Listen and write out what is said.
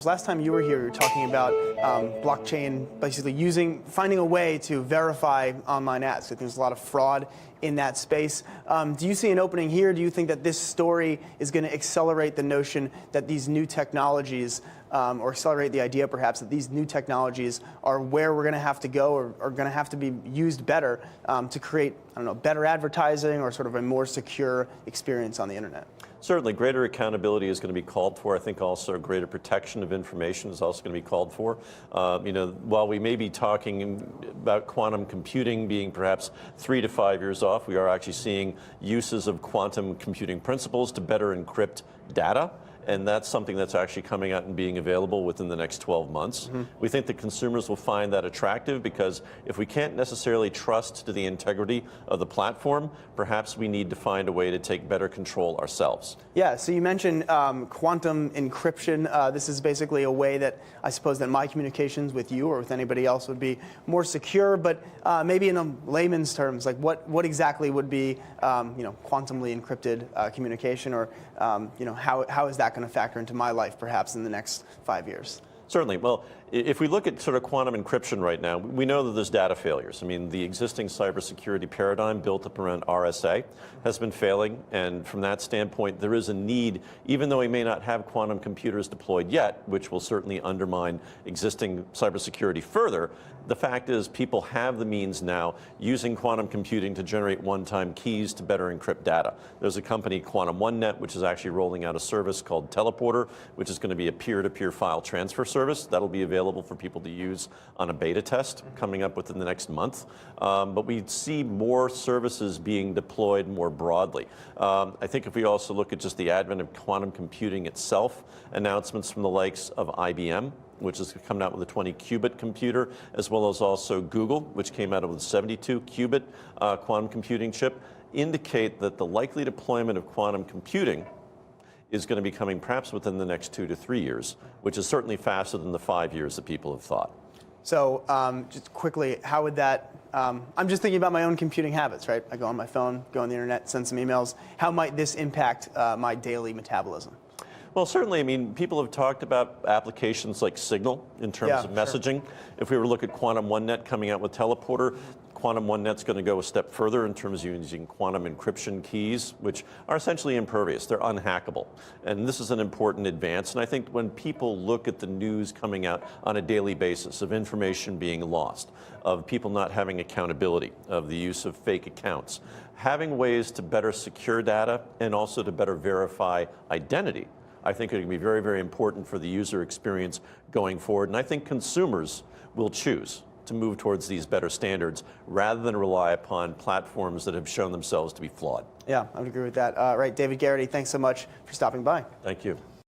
Last time you were here, you were talking about blockchain, basically finding a way to verify online ads. I think there's a lot of fraud in that space. Do you see an opening here? Do you think that this story is going to accelerate the notion that these new technologies, or accelerate the idea perhaps that these new technologies are where we're going to have to go, or are going to have to be used better to create, I don't know, better advertising or sort of a more secure experience on the internet? Certainly, greater accountability is going to be called for. I think also greater protection of information is also going to be called for. While we may be talking about quantum computing being perhaps 3 to 5 years off, we are actually seeing uses of quantum computing principles to better encrypt data. And that's something that's actually coming out and being available within the next 12 months. Mm-hmm. We think that consumers will find that attractive because if we can't necessarily trust to the integrity of the platform, perhaps we need to find a way to take better control ourselves. Yeah, so you mentioned quantum encryption. This is basically a way that I suppose that my communications with you or with anybody else would be more secure, but maybe in a layman's terms, like what exactly would be quantumly encrypted communication, or how is that going to factor into my life perhaps in the next 5 years? Certainly. Well, if we look at sort of quantum encryption right now, we know that there's data failures. I mean, the existing cybersecurity paradigm built up around RSA has been failing, and from that standpoint, there is a need, even though we may not have quantum computers deployed yet, which will certainly undermine existing cybersecurity further. The fact is, people have the means now using quantum computing to generate one-time keys to better encrypt data. There's a company, Quantum OneNet, which is actually rolling out a service called Teleporter, which is going to be a peer-to-peer file transfer service. That'll be available for people to use on a beta test coming up within the next month. But we see more services being deployed more broadly. I think if we also look at just the advent of quantum computing itself, announcements from the likes of IBM, which is coming out with a 20-qubit computer, as well as also Google, which came out with a 72-qubit quantum computing chip, indicate that the likely deployment of quantum computing is going to be coming perhaps within the next 2 to 3 years, which is certainly faster than the 5 years that people have thought. So just quickly, how would that, I'm just thinking about my own computing habits, right? I go on my phone, go on the internet, send some emails. How might this impact my daily metabolism? Well, certainly, I mean, people have talked about applications like Signal in terms of messaging. Sure. If we were to look at Quantum OneNet coming out with Teleporter, Quantum OneNet's going to go a step further in terms of using quantum encryption keys, which are essentially impervious. They're unhackable. And this is an important advance. And I think when people look at the news coming out on a daily basis of information being lost, of people not having accountability, of the use of fake accounts, having ways to better secure data and also to better verify identity, I think it can be very, very important for the user experience going forward. And I think consumers will choose to move towards these better standards rather than rely upon platforms that have shown themselves to be flawed. Yeah, I would agree with that. Right, David Garrity, thanks so much for stopping by. Thank you.